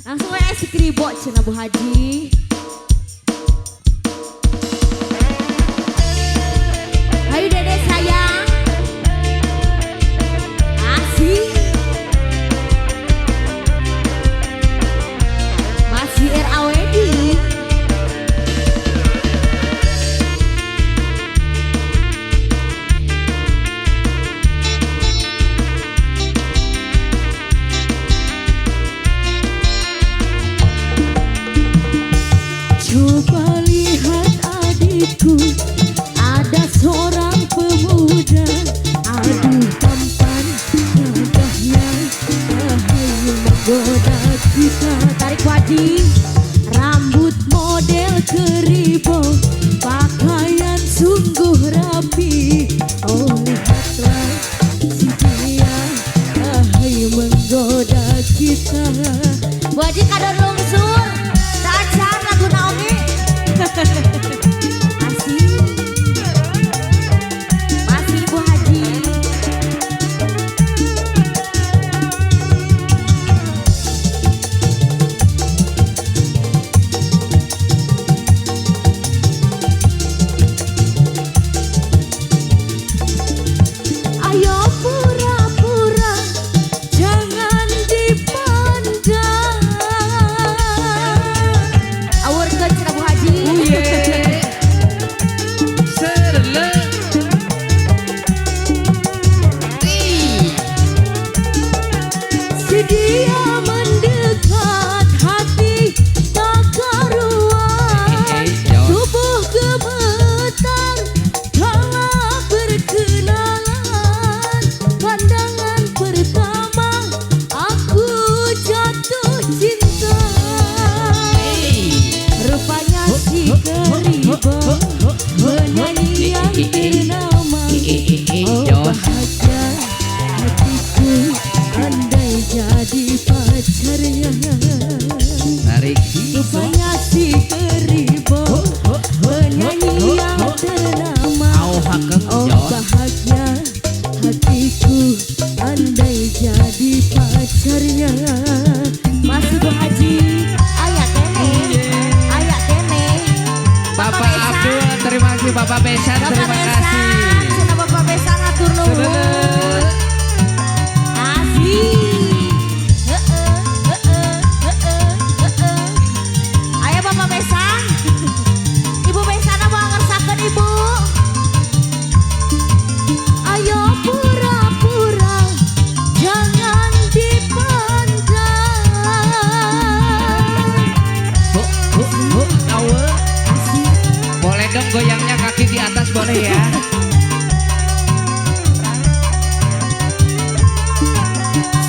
Langsung aja skribo cenah Bu Haji. Ayo Dede sayang. Asik. Masih RAWD. Coba lihat adikku, ada seorang pemuda, aduh tampan wajahnya, rahayu menggoda kita. Tarik wajib. Rambut model keribo, pakaian sungguh rapi. Oh lihatlah si dia, rahayu menggoda kita. Bu Haji kadon lungsur. Dacan lagu Naomi. Masih. Masih Bu Haji. Ayo pura-pura, jangan dipandang. Awur ke cenah Bu Haji. Si dia mendekat, hati tak karuan, tubuh gemetar kala berkenalan. Pandangan pertama aku jatuh cinta. Rupanya si keribo, penyanyi yang ternama. Oh bahagia hatiku, andai jadi pacarnya. Tarik. Rupanya si keribo, penyanyi yang ternama. Oh bahagia hatiku, andai jadi pacarnya. Masih Bu Haji. Ayak kene. Ayak kene. Bapak Abdul, terima kasih. Bapak Besan, terima kasih. Cenah Bapak Besan atur nuhun. Asik. Ayo Bapak Besan. Ibu Besan mau ngersakeun Ibu. Ayo pura-pura, jangan dipandang. Boleh dong goyangnya kaki di atas, boleh ya?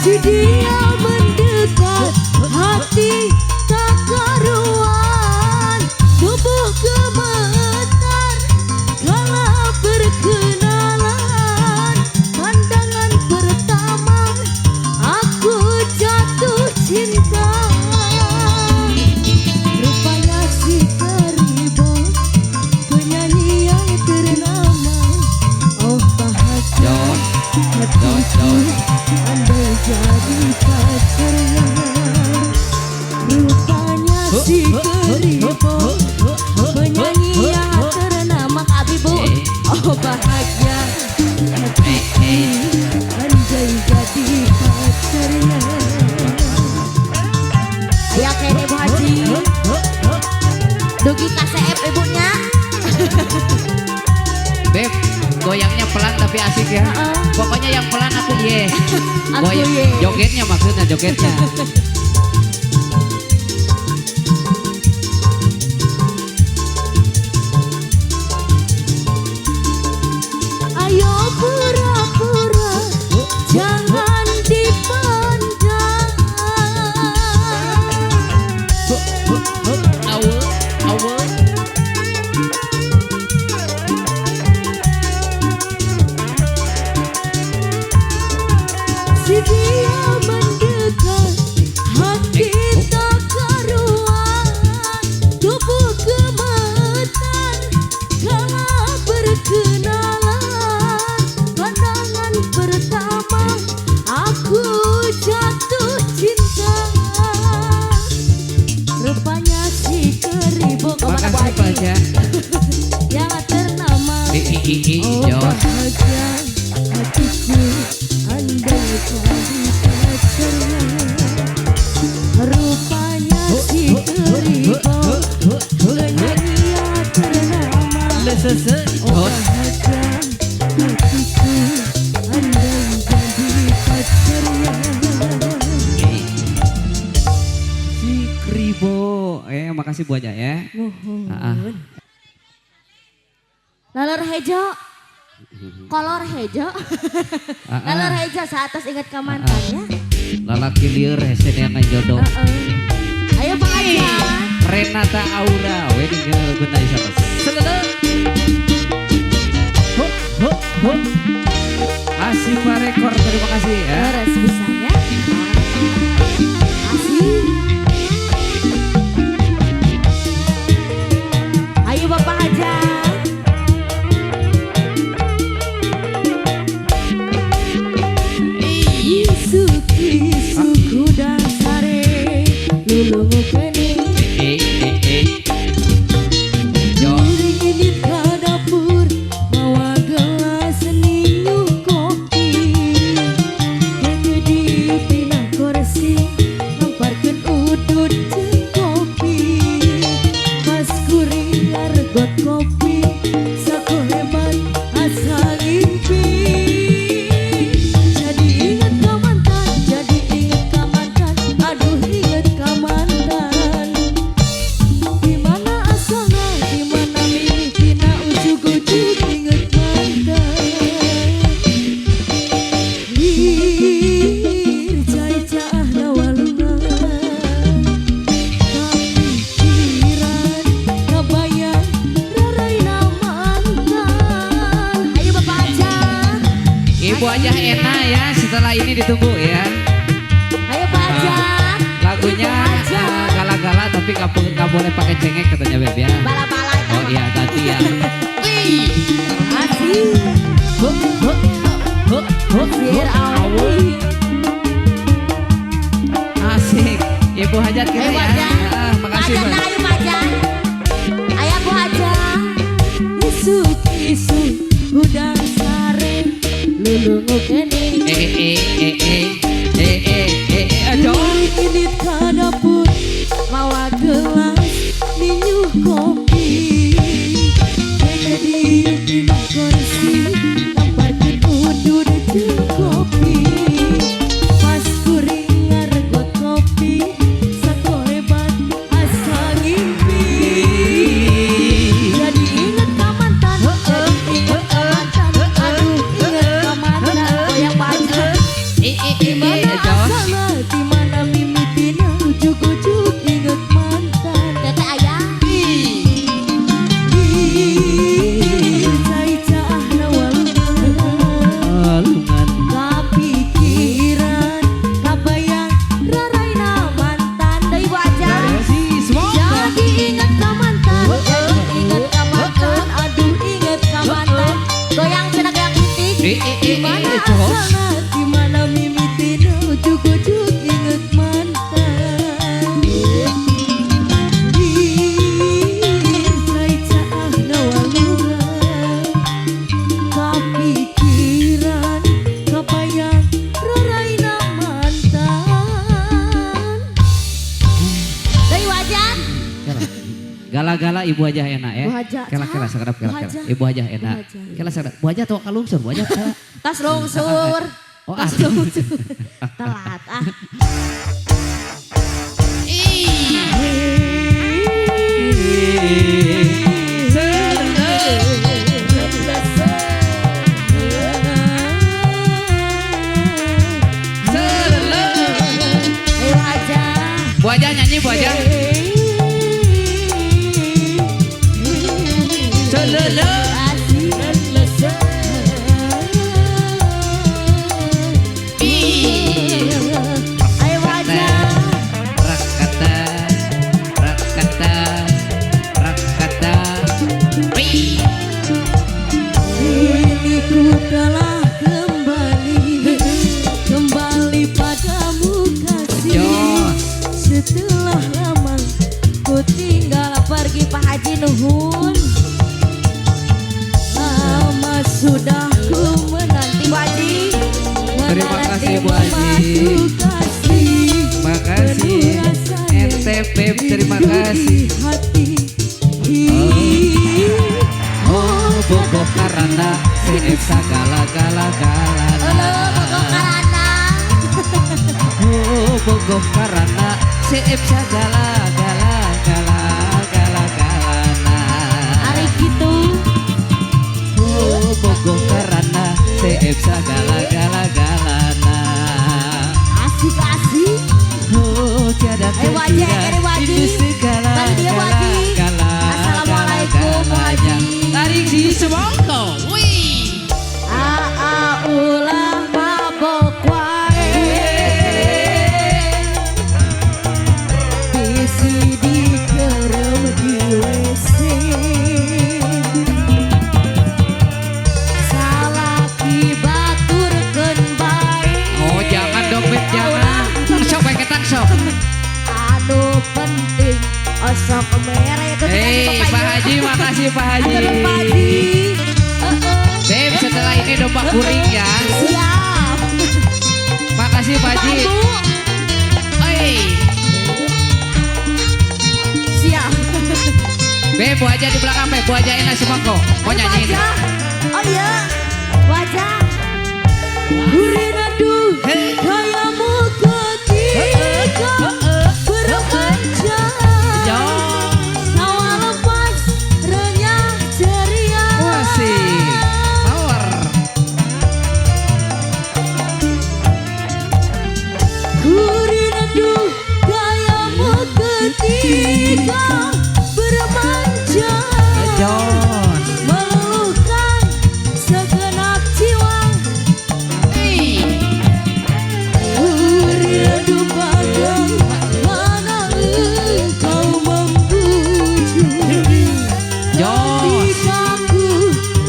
Si dia mendekat, hati tak karuan, tubuh gemetar kala berkenalan. Pandangan pertama aku jatuh cinta. Rupanya si keribo, penyanyi yang ternama. Oh bahagia hatiku, andai jadi pacarnya. Rupanya si keribo, penyanyi yang ternama. Abi Bu. Oh bahagia hatiku, andai jadi pacarnya. Ayak kene Bu Haji. Dugi KCF ibunya. Beb, goyangnya pelan tapi asik ya. Pokoknya yang pelan aku ye. Aku ye. Jogetnya maksudnya jogetnya. Ayo pura-pura, jangan dipandang. Awal, awal. Si dia mendekat, aja. yang ternama. Oh Jos. bahagia hatiku andai jadi pacarnya. Rupanya si Teribo penyanyi ternama. Oh bahagia hatiku andai jadi pacarnya. Si Kribo. Makasih Bu Aja ya. Mohon. Lalor hejo, kolor hejo, lalor hejo seatas ingat ke mantannya. Lalaki lieur hese yang jodoh. Ayo Bang Aja. Renata Aura, wedding guna isapa. Sedele. Hop hop hop. Asifa Rekor, terima kasih ya. Terus bisanya. Asih. Ayo Bapak Aja. Suku dasare lulungu kening. Diri ke dapur bawa gelas niuh kopi. Deke di pinang kursi lemparkeun udud jeung kopi. Pas kuring ngargot kopi sakolebat asa ngimpi. Jadi ingat ka mantan, jadi ingat ka mantan, aduh ingat ka mantan. Dimana asalna, dimana mimitina, ujug-ujug ingat mantan. Lir cai-caah nawalungan, kapikiran, kabayang, raraina mantan. Ayo Bapak Aja. Ibu Aja enak ya, setelah ini ditunggu ya. Ayo Pak Aja. Lagunya gala-gala tapi nggak boleh pakai cengek katanya Beb ya. Bala-bala itu. Oh iya ganti ya. Asik. Biar awal. Asik. Ibu Hajat kita Ayo ya. Pak Aja. Makasih Pak Aja, Bang. ayo Pak Aja. Ayo Bu Aja. Isu-isu udang sare lulungu kening. Aduh. Ini ke dapur bawa gelas niuh kopi. Deke di pinang kursi lemparkeun udud jeung kopi. Pas kuring ngargot kopi sakolebat asa ngimpi. Jadi inget ka mantan, jadi inget ka mantan, aduh inget ka mantan. Goyang Pak Aja. Dimana asalna, dimana mimitina, ujug-ujug inget mantan. Tete ayah. Cai-caah nawalungan, Alungan. kapikiran, kabayang, raraina mantan. Da Ibu Aja. Si semoga. Jadi inget ka mantan, jadi inget ka mantan, aduh inget ka mantan. Goyang cenah goyang titik. Dimana asalna, dimana mimitina, ujug-ujug inget mantan. Cai-caah nawalungan, kapikiran, kabayang, raraina mantan. Dari wajah. Gala-gala Ibu Aja enak ya. Bu Aja, Kela-kela Cak. sekedap Bu kela-kela. Aja. Ibu Aja enak. Bu Aja, iya. Kela sekedap. Bu Aja tuh kalungsur, Bu Aja. Tas lungsur. Oh, Tas ada. lungsur. Telat ah. Ayo aja. Bu Aja nyanyi Bu Aja. Selele. Ayo aja. Rakata, rakata, rakata. Wih. Ini ku telah kembali padamu kasih. Jos. Setelah lama karana CF segala-gala-galana. Oh bogoh karana CF segala-gala-gala-gala-galana. Ari gitu. Oh bogoh karana CF segala-gala-galana. Asik-asik. Oh tiada terkira itu segala gala. Assalamualaikum Waji. Tarik si semongko. Wih. Ulah mabok wae. Bisi dikerem di WC. Salaki baturkeun bae. Oh jangan dong Beb, jangan. Sok bae ketak sok. Anu penting osok mere itu Pak Haji, makasih Pak Haji. Pak Haji. Beb, setelah ini domba kuring ya. Siap. Makasih Pak Haji. Oi. Siap. Beb, Bu Haja di belakang Beb, Bu Haja enak semangko. Mau nyanyiin. Wajah. Oh iya. Wajah. Gurin aduh. Kayamu ketika bermanja. Tawa lepas renyah ceria. Wasih. Power. Gurin aduh kayamu ketika bermanja. Jos. Meluluhkan segenap jiwa. Gurin aduh padang mana engkau membujuk. Jos. Aku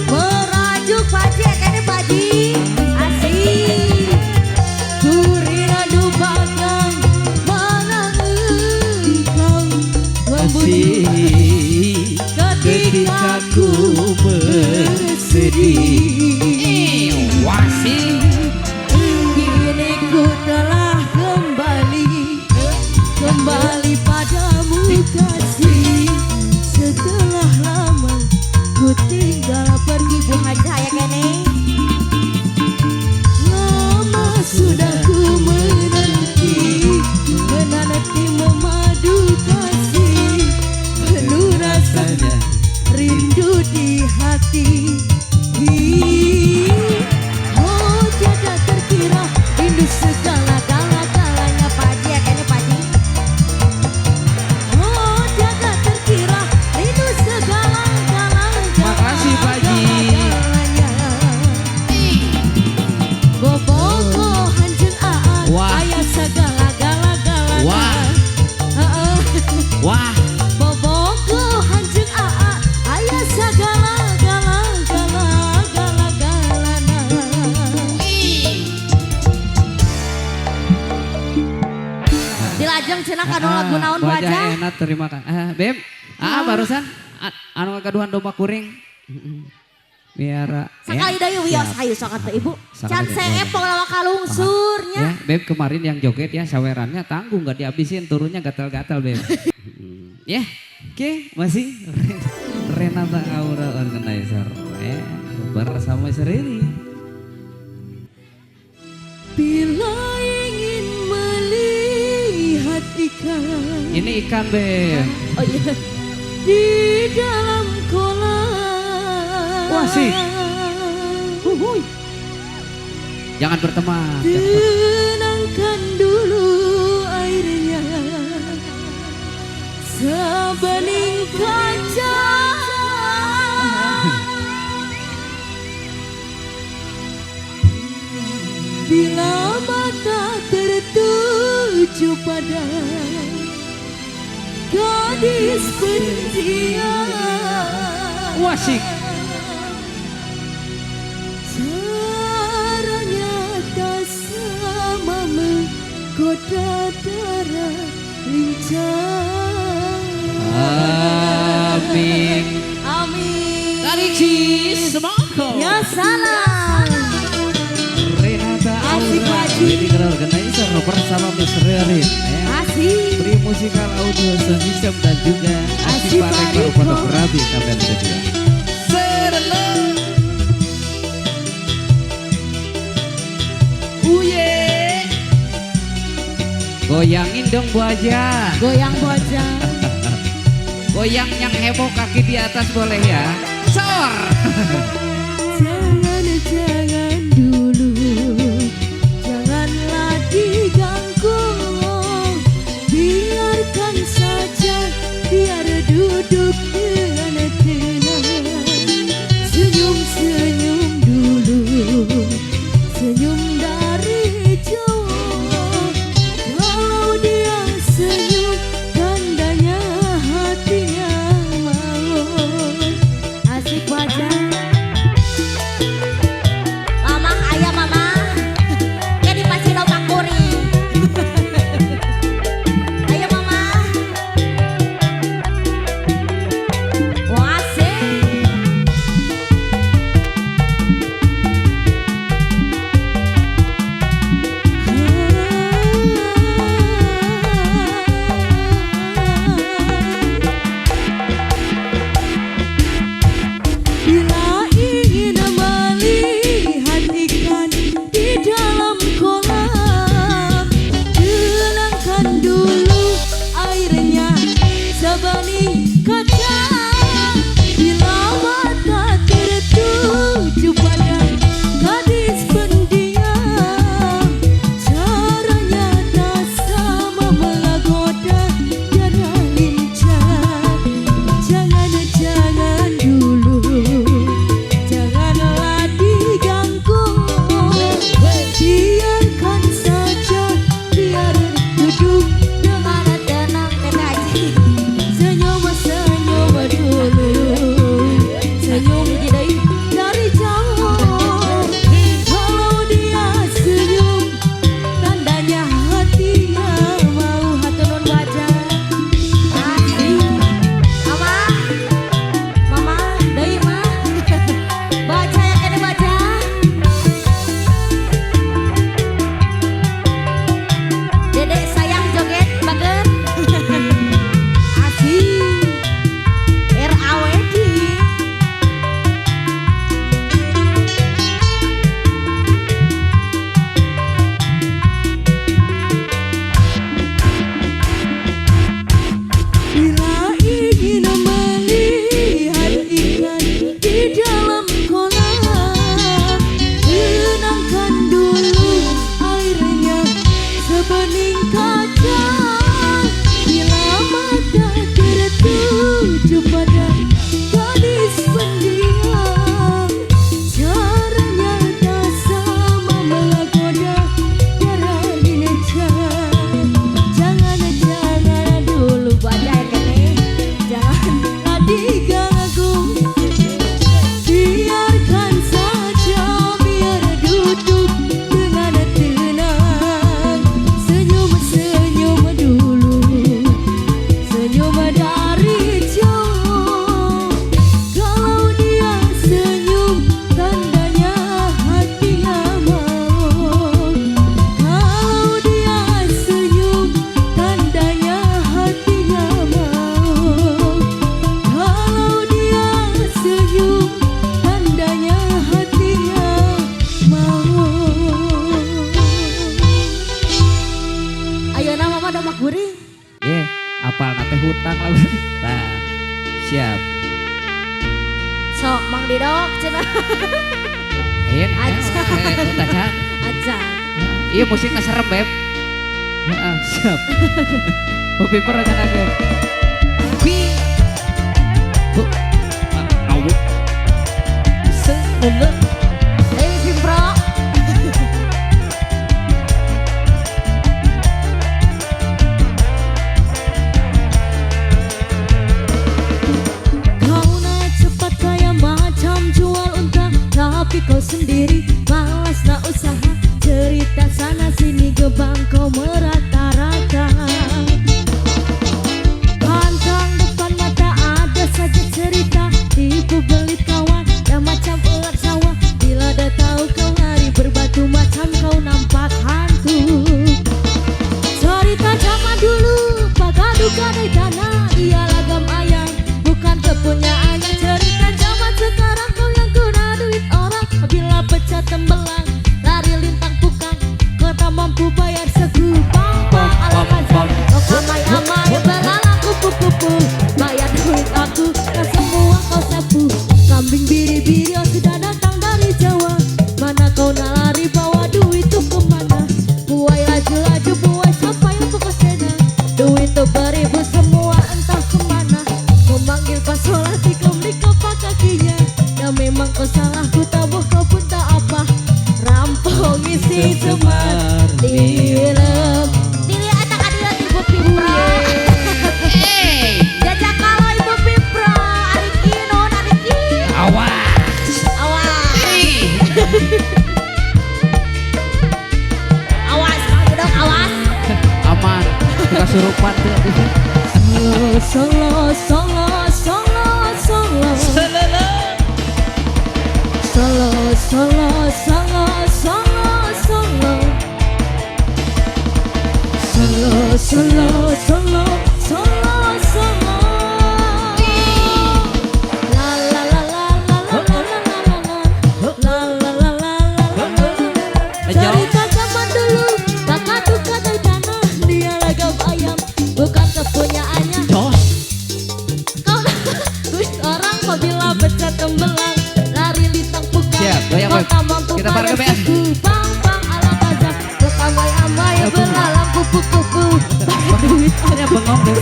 merajuk Paji, kayaknya Paji asik. Gurin aduh padang mana engkau membujuk. Asih. Ketika ku bersedih. Wasih. Kini ku telah kembali padamu kasih. Setelah lama ku tinggal pergi. Bu Haja ya kene. Lama sudah ku menanti memadu kasih. Penuh rasanya rindu di hati. Oh tiada terkira rindu segala-gala-galanya. Paji ya kene Paji. Oh tiada terkira rindu segala-gala-galanya. Makasih Paji. Bobogo hanjeng aan Wah. aya segala-gala-galanya. Wah. Wah. Bobogo hanjeng aan aya segala-gala-gala-gala-galana. Dilajeng cenah kanu lagu naon Bu Haja? Enak terima kasih. Beb, barusan anu kaduhan domba kuring. Biara. Sekali deui wios hayu sok atuh Ibu. Can CF pengelawak kalungsurnya. Ya, Beb kemarin yang joget ya sawerannya tanggung gak dihabisin, turunnya gatal-gatal Beb. Ya, oke masih Renata Aura Organizer bersama Seriri. Bila ingin melihat ikan. Ini ikan Beb. Oh iya. Di dalam kolam. Wah, sih. Jangan berteman. Tenangkan dulu airnya. Sebening kaca. Bila mata tertuju pada gadis pendiam. Wasik. Caranya tak sama menggoda darah lincah. Amin. Amin. Tarik si semangko. Ya salam. Renata Asik Aura lagi. Wedding Organizer bersama Miss Rerin. Asik. Free Musical Audio System dan juga Asik Asik Parek Pareko. Fotografi Kamera Studio. Goyangin dong Bu Aja. Goyang bojang. Goyang yang heboh kaki di atas boleh ya. Sor. Jangan dulu, janganlah diganggu. Biarkan saja, biar duduk dengan tenang. Senyum-senyum dulu, senyum dari jauh. Kalau dia senyum, tandanya hatinya mau. Asik wajah. Mama, ayah mama. Jadi pasti lo pakuri. Ayo mama. Wah, asik. Bila ingin melihat ikan di dalam kolam, tenangkan dulu airnya sebening kaca. Bila mata tertuju pada gadis pendiam, caranya tak sama menggoda cara lincah. Jangan dulu, janganlah diganggu. Biarkan saja, biar duduk dengan tenang dan haji. Senyum-senyum dulu, senyum dari jauh. Kalau dia senyum, tandanya hatinya mau. Haturun wajah. Mama. Mama, deui mah. Baca ya kene baca. Dedek sayang joget baget. Asik. RAWD. Bila ingin melihat ikan di dalam kolam, tenangkan dulu airnya sebening kaca. Bila mata tertuju pada gadis pendiam, caranya tak sama menggoda cara lincah. Jangan dulu Baca ya kene. janganlah diganggu. Biarkan saja, biar duduk dengan tenang. Senyum-senyum dulu, senyum dari jauh. Kalau dia senyum, tandanya hatinya mau. Kalau dia senyum, tandanya hatinya mau. Kalau dia senyum, tandanya hatinya mau. Ayeuna mama udah makburi. Apal nate hutang lah. Nah, siap. Sok Mang Didok cenah. Aja. Aja. Aja. Iya musiknya serem beb. Heeh, siap. Hobi pernah jangan Bi. Awu. Seuneu. Simpro. Kau nak cepat kayak macam jual unta, tapi kau sendiri malas nak usaha. Cerita sana sini gebang kau merata-rata. Pantang depan mata ada saja cerita, tipu belit kawan dan macam ular sawah. kasurupan tuh. Solo, solo, solo, solo, solo, solo, solo, solo, solo, solo, solo, solo, solo, solo. La la la la la la la la la la la la. Cerita zaman dulu, kakak tukar dari tanah, dia lagam ayam, bukan kepunyaannya. Kau orang apabila pecat tembelang, lari lintang pukat. Siap, goyang, Kau Beb. tak mampu Kita bareng, Beb, ya. pada suku, bang bang ala bazar, beramai-amai belalang kupu-kupu, duit Hanya bengong deh.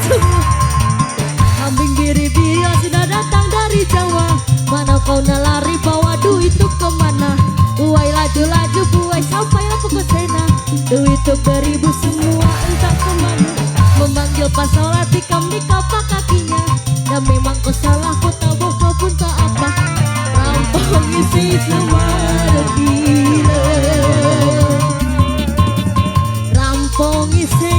kambing biri-biri sudah datang dari Jawa. Mana kau nalari bawa duit itu kemana? Buai laju-laju buai sampailah pukul sena. Duit itu beribu semua entah kemana. Memanggil pas sholat tikam di kapak kakinya. Dan memang kau salah kau tabok kau pun tak apa. Rampong isi semua gila. Rampong isi